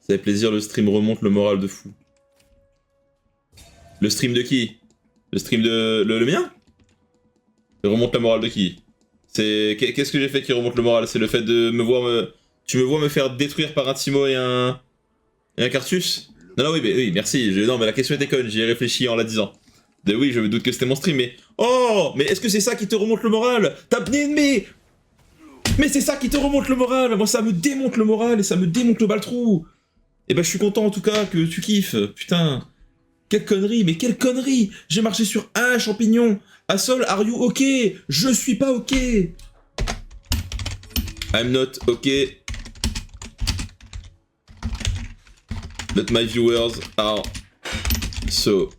Ça fait plaisir, le stream remonte le moral de fou. Le stream de qui? Le stream de... Le mien? Il remonte le moral de qui? C'est... Qu'est-ce que j'ai fait qui remonte le moral? C'est le fait de me voir me... Tu me vois me faire détruire par un Timo et un... Et un Cartus? Non, non, oui, mais, oui, merci. Non, mais la question était conne, j'y ai réfléchi en la disant. Oui, je me doute que c'était mon stream, mais... Oh! Mais est-ce que c'est ça qui te remonte le moral? T'as bien ennemi! Mais c'est ça qui te remonte le moral! Moi, ça me démonte le moral et ça me démonte le baltrou! Et bah, je suis content, en tout cas, que tu kiffes. Putain. Quelle connerie, mais quelle connerie! J'ai marché sur un champignon! Assol, are you ok? Je suis pas ok! I'm not ok. But my viewers are... So...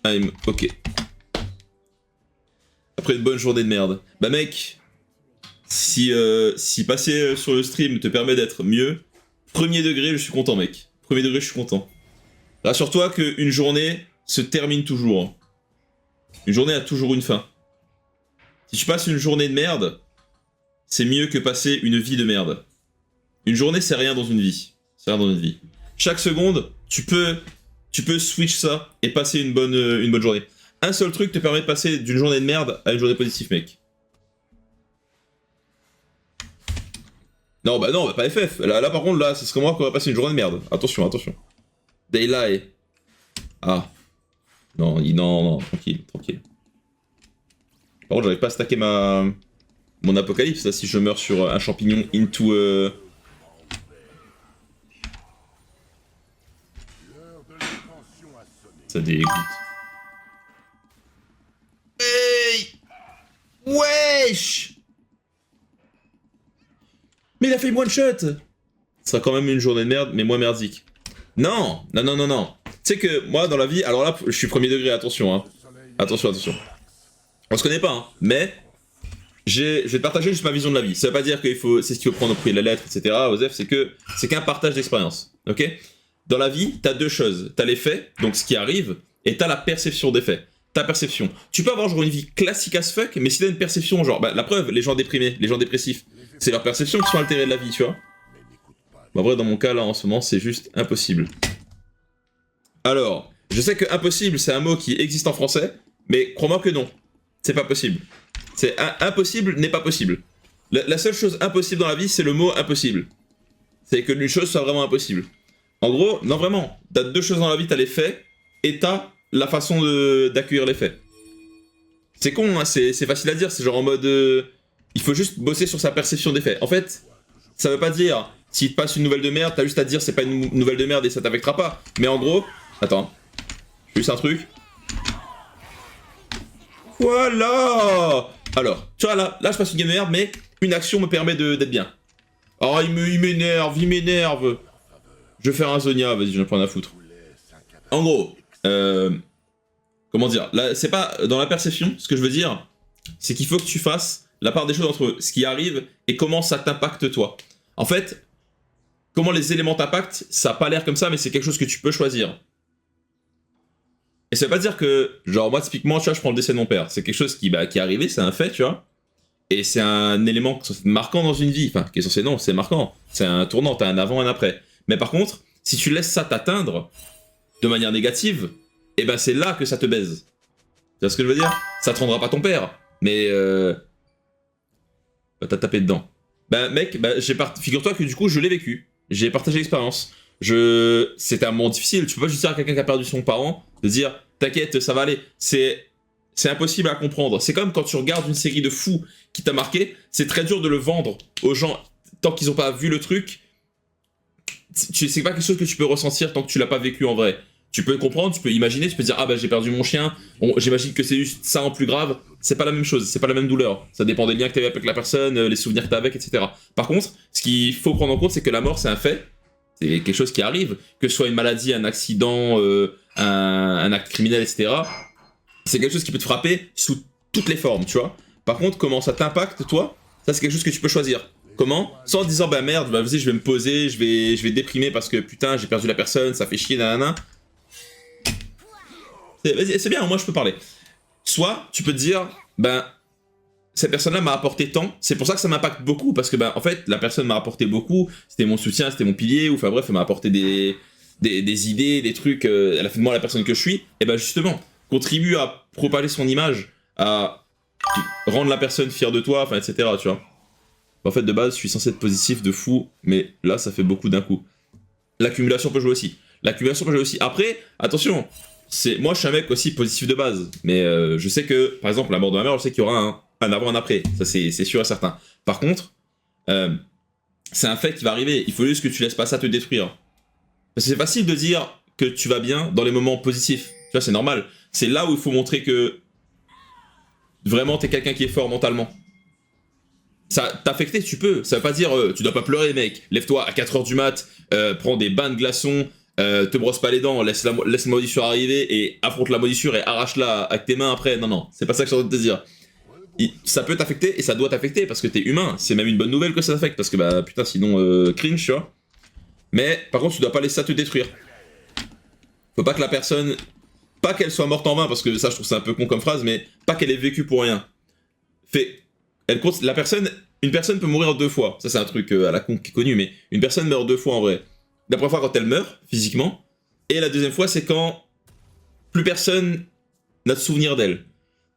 I'm ok. Après une bonne journée de merde. Bah mec, si passer sur le stream te permet d'être mieux, premier degré, je suis content mec. Premier degré, je suis content. Rassure-toi qu'une journée se termine toujours. Une journée a toujours une fin. Si tu passes une journée de merde, c'est mieux que passer une vie de merde. Une journée, c'est rien dans une vie. C'est rien dans une vie. Chaque seconde, tu peux switch ça et passer une bonne journée. Un seul truc te permet de passer d'une journée de merde à une journée positive, mec. Non, bah pas FF. Là par contre, là, ce serait moi qui aurait passé une journée de merde. Attention, attention. Daylight. Ah. Non, non, tranquille, tranquille. Par contre, j'arrive pas à stacker mon apocalypse, là, si je meurs sur un champignon into... Ça dégoûte. Hey! Wesh! Mais il a fait une one shot! Ce sera quand même une journée de merde, mais moins merdique. Non! Non, non, non, non. Tu sais que moi, dans la vie, alors là, je suis premier degré, attention, hein. Attention, attention. On se connaît pas, hein, mais... Je vais te partager juste ma vision de la vie. Ça veut pas dire qu'il faut... C'est ce qu'il faut prendre au prix de la lettre, etc. Osef, c'est qu'un partage d'expérience, ok? Dans la vie, t'as deux choses. T'as les faits, donc ce qui arrive, et t'as la perception des faits. Ta perception. Tu peux avoir genre une vie classique as fuck, mais si t'as une perception genre... Bah, la preuve, les gens déprimés, les gens dépressifs, c'est leur perception qui sont altérées de la vie, tu vois. Bah, en vrai, dans mon cas, là, en ce moment, c'est juste impossible. Alors, je sais que impossible, c'est un mot qui existe en français, mais crois-moi que non. C'est pas possible. C'est impossible n'est pas possible. La seule chose impossible dans la vie, c'est le mot impossible. C'est que une chose soit vraiment impossible. En gros, non vraiment, t'as deux choses dans la vie, t'as les faits, et t'as la façon d'accueillir les faits. C'est con, hein, c'est facile à dire, c'est genre en mode... il faut juste bosser sur sa perception des faits. En fait, ça veut pas dire, s'il te passe une nouvelle de merde, t'as juste à dire c'est pas une nouvelle de merde et ça t'affectera pas. Mais en gros... Attends, juste un truc. Voilà. Alors, tu vois là je passe une game de merde, mais une action me permet d'être bien. Oh, il m'énerve, il m'énerve. Je vais faire un Zonia, vas-y, je vais prendre à foutre. En gros, comment dire, là, c'est pas dans la perception, ce que je veux dire, c'est qu'il faut que tu fasses la part des choses entre ce qui arrive et comment ça t'impacte toi. En fait, comment les éléments t'impactent, ça a pas l'air comme ça, mais c'est quelque chose que tu peux choisir. Et ça veut pas dire que, genre moi typiquement, tu vois, je prends le décès de mon père, c'est quelque chose qui est arrivé, c'est un fait, tu vois. Et c'est un élément marquant dans une vie, enfin, qui est censé, non, c'est marquant. C'est un tournant, t'as un avant et un après. Mais par contre, si tu laisses ça t'atteindre de manière négative, et ben c'est là que ça te baise. Tu vois ce que je veux dire? Ça te rendra pas ton père, mais t'as tapé dedans. Bah mec, figure-toi que du coup je l'ai vécu. J'ai partagé l'expérience. C'était un moment difficile, tu peux pas juste dire à quelqu'un qui a perdu son parent, de dire t'inquiète, ça va aller. C'est impossible à comprendre. C'est comme quand tu regardes une série de fous qui t'a marqué, c'est très dur de le vendre aux gens tant qu'ils ont pas vu le truc. C'est pas quelque chose que tu peux ressentir tant que tu l'as pas vécu en vrai. Tu peux comprendre, tu peux imaginer, tu peux dire ah bah j'ai perdu mon chien, bon, j'imagine que c'est juste ça en plus grave. C'est pas la même chose, c'est pas la même douleur. Ça dépend des liens que t'avais avec la personne, les souvenirs que t'as avec, etc. Par contre, ce qu'il faut prendre en compte, c'est que la mort c'est un fait, c'est quelque chose qui arrive, que ce soit une maladie, un accident, un acte criminel, etc. C'est quelque chose qui peut te frapper sous toutes les formes, tu vois. Par contre, comment ça t'impacte toi, ça c'est quelque chose que tu peux choisir. Comment? Sans en disant bah merde, bah vas-y je vais me poser, je vais déprimer parce que putain j'ai perdu la personne, ça fait chier, nanana. C'est bien, moi je peux parler. Soit tu peux te dire, ben cette personne-là m'a apporté tant, c'est pour ça que ça m'impacte beaucoup, parce que en fait, la personne m'a apporté beaucoup, c'était mon soutien, c'était mon pilier, ou enfin bref, elle m'a apporté des idées, des trucs, elle a fait de moi la personne que je suis, et justement, contribue à propager son image, à rendre la personne fière de toi, enfin etc. Tu vois. En fait, de base, je suis censé être positif de fou, mais là, ça fait beaucoup d'un coup. L'accumulation peut jouer aussi. Après, attention, moi je suis un mec aussi positif de base, mais je sais que, par exemple, la mort de ma mère, je sais qu'il y aura un avant, un après, ça c'est sûr et certain. Par contre, c'est un fait qui va arriver, il faut juste que tu laisses pas ça te détruire. Parce que c'est facile de dire que tu vas bien dans les moments positifs, tu vois, c'est normal. C'est là où il faut montrer que vraiment t'es quelqu'un qui est fort mentalement. Ça t'affecter, tu peux, ça veut pas dire tu dois pas pleurer mec, lève-toi à 4h du mat, prends des bains de glaçons, te brosse pas les dents, laisse la moisissure arriver et affronte la moisissure et arrache-la avec tes mains après. Non, c'est pas ça que je suis en train de te dire. Ça peut t'affecter et ça doit t'affecter parce que t'es humain. C'est même une bonne nouvelle que ça t'affecte parce que putain sinon cringe, tu vois. Mais par contre tu dois pas laisser ça te détruire. Faut pas que la personne, pas qu'elle soit morte en vain parce que ça je trouve c'est un peu con comme phrase, mais pas qu'elle ait vécu pour rien. Une personne peut mourir 2 fois. Ça c'est un truc à la con qui est connu, mais une personne meurt 2 fois en vrai. La première fois quand elle meurt physiquement, et la deuxième fois c'est quand plus personne n'a de souvenir d'elle.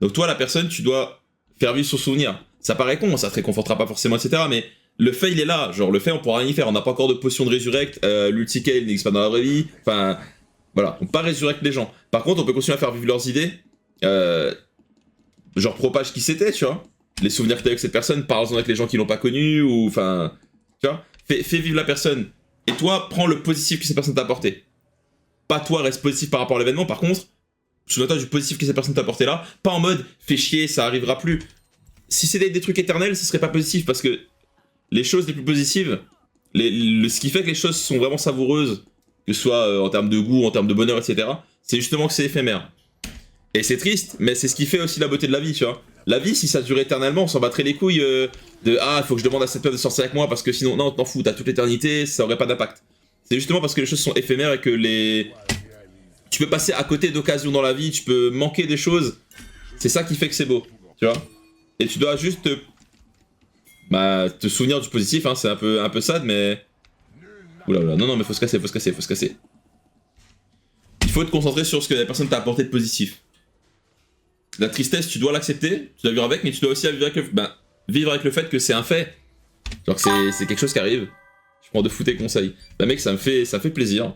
Donc toi la personne tu dois faire vivre son souvenir. Ça paraît con, ça te réconfortera pas forcément, etc. Mais le fait il est là, genre le fait on pourra rien y faire, on n'a pas encore de potion de résurrect, l'ulticale n'existe pas dans la vraie vie, enfin voilà, on peut pas résurrecter les gens. Par contre on peut continuer à faire vivre leurs idées, genre propage qui c'était, tu vois, les souvenirs que t'as avec cette personne, parle-en avec les gens qui l'ont pas connu, ou enfin, tu vois, fais vivre la personne. Et toi, prends le positif que cette personne t'a apporté. Pas toi, reste positif par rapport à l'événement, par contre, souviens-toi du positif que cette personne t'a apporté là, pas en mode, fais chier, ça arrivera plus. Si c'était des trucs éternels, ce serait pas positif, parce que les choses les plus positives, ce qui fait que les choses sont vraiment savoureuses, que ce soit en termes de goût, en termes de bonheur, etc., c'est justement que c'est éphémère. Et c'est triste, mais c'est ce qui fait aussi la beauté de la vie, tu vois. La vie, si ça dure éternellement, on s'en battrait les couilles de « Ah, il faut que je demande à cette personne de sortir avec moi parce que sinon, non, t'en fous, t'as toute l'éternité, ça aurait pas d'impact. » C'est justement parce que les choses sont éphémères et que tu peux passer à côté d'occasions dans la vie, tu peux manquer des choses. C'est ça qui fait que c'est beau, tu vois. Et tu dois juste te souvenir du positif, hein, c'est un peu sad, mais... Oula, non, mais faut se casser. Il faut te concentrer sur ce que la personne t'a apporté de positif. La tristesse, tu dois l'accepter, tu dois vivre avec, mais tu dois aussi vivre avec le fait que c'est un fait. Genre que c'est quelque chose qui arrive. Je prends de fous tes conseils. Mec, ça me fait plaisir,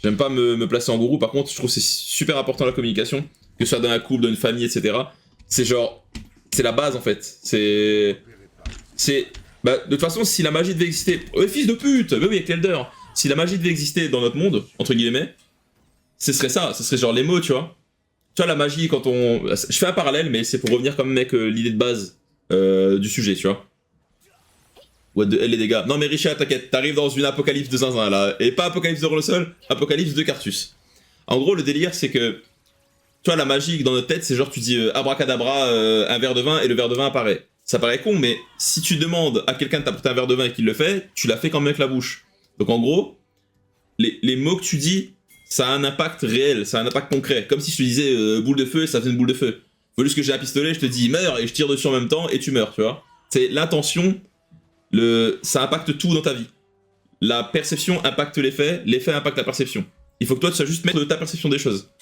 J'aime pas me placer en gourou, par contre, je trouve que c'est super important la communication, que ce soit dans un couple, dans une famille, etc. C'est la base en fait. De toute façon, si la magie devait exister... Oh, fils de pute! Mais oui, avec l'Elder. Si la magie devait exister dans notre monde, entre guillemets, ce serait ça, ce serait genre les mots, tu vois. Tu vois, la magie, quand on... Je fais un parallèle, mais c'est pour revenir quand même avec l'idée de base du sujet, tu vois. What the hell, les dégâts. Non mais Richard, t'inquiète, t'arrives dans une apocalypse de zinzin, là. Et pas apocalypse de Rolosol, apocalypse de Cartus. En gros, le délire, c'est que... Tu vois, la magie, dans notre tête, c'est genre, tu dis abracadabra, un verre de vin, et le verre de vin apparaît. Ça paraît con, mais si tu demandes à quelqu'un de t'apporter un verre de vin et qu'il le fait, tu l'as fait quand même avec la bouche. Donc en gros, les mots que tu dis... Ça a un impact réel, ça a un impact concret. Comme si je te disais boule de feu et ça faisait une boule de feu. Faut juste que j'ai un pistolet, je te dis meurs et je tire dessus en même temps et tu meurs, tu vois. C'est l'intention, ça impacte tout dans ta vie. La perception impacte l'effet impacte la perception. Il faut que toi tu sois juste maître de ta perception des choses.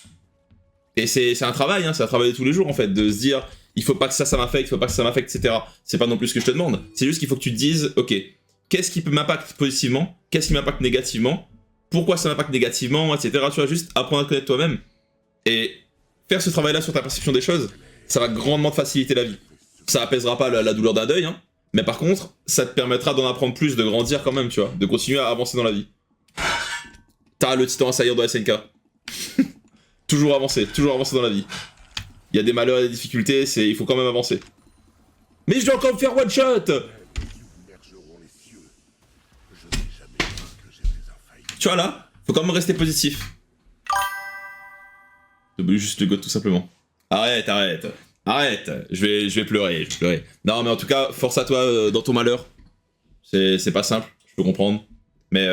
Et c'est un travail, hein, c'est un travail de tous les jours en fait, de se dire il faut pas que ça m'affecte, il faut pas que ça m'affecte, etc. C'est pas non plus ce que je te demande. C'est juste qu'il faut que tu te dises ok, qu'est-ce qui peut m'impacter positivement, qu'est-ce qui m'impacte négativement, pourquoi ça m'impacte négativement, etc. Tu vas juste apprendre à te connaître toi-même. Et faire ce travail-là sur ta perception des choses, ça va grandement te faciliter la vie. Ça apaisera pas la douleur d'un deuil, hein, mais par contre, ça te permettra d'en apprendre plus, de grandir quand même, tu vois, de continuer à avancer dans la vie. T'as le titan assaillant de SNK. toujours avancer dans la vie. Il y a des malheurs et des difficultés, il faut quand même avancer. Mais je dois encore me faire one shot. Tu vois là, faut quand même rester positif. J'oublie juste le god tout simplement. Arrête, je vais pleurer, Non mais en tout cas, force à toi dans ton malheur. C'est pas simple, je peux comprendre. Mais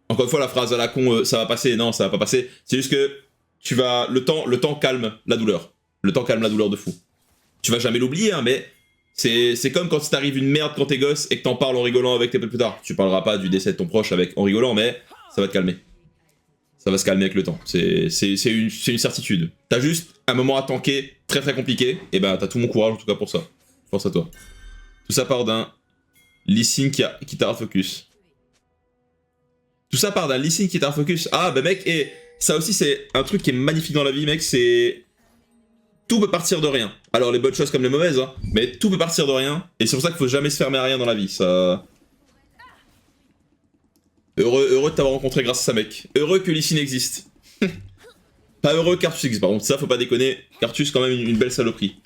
encore une fois, la phrase à la con, ça va passer, non, ça va pas passer. C'est juste que le temps calme la douleur. Le temps calme la douleur de fou. Tu vas jamais l'oublier, hein, mais c'est comme quand t'arrive une merde quand t'es gosse et que t'en parles en rigolant avec tes potes plus tard. Tu parleras pas du décès de ton proche avec en rigolant, mais ça va te calmer. Ça va se calmer avec le temps. C'est une certitude. T'as juste un moment à tanker très très compliqué, et bah t'as tout mon courage en tout cas pour ça. Force à toi. Tout ça part d'un Lee Sin qui t'a focus. Tout ça part d'un Lee Sin qui t'a focus. Ah bah mec, et ça aussi c'est un truc qui est magnifique dans la vie, mec, c'est... Tout peut partir de rien. Alors les bonnes choses comme les mauvaises, hein, mais tout peut partir de rien, et c'est pour ça qu'il faut jamais se fermer à rien dans la vie, ça... Heureux de t'avoir rencontré grâce à ça, mec. Heureux que Lee Sin existe. Pas heureux qu'Arthus existe, par contre, ça faut pas déconner. Arthus quand même une belle saloperie.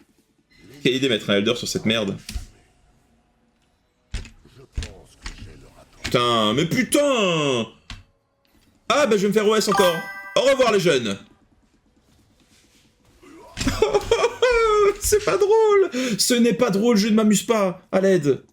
Quelle idée mettre un Elder sur cette merde. Putain, mais putain! Ah bah je vais me faire OS encore. Au revoir les jeunes. C'est pas drôle. Ce n'est pas drôle, je ne m'amuse pas. À l'aide.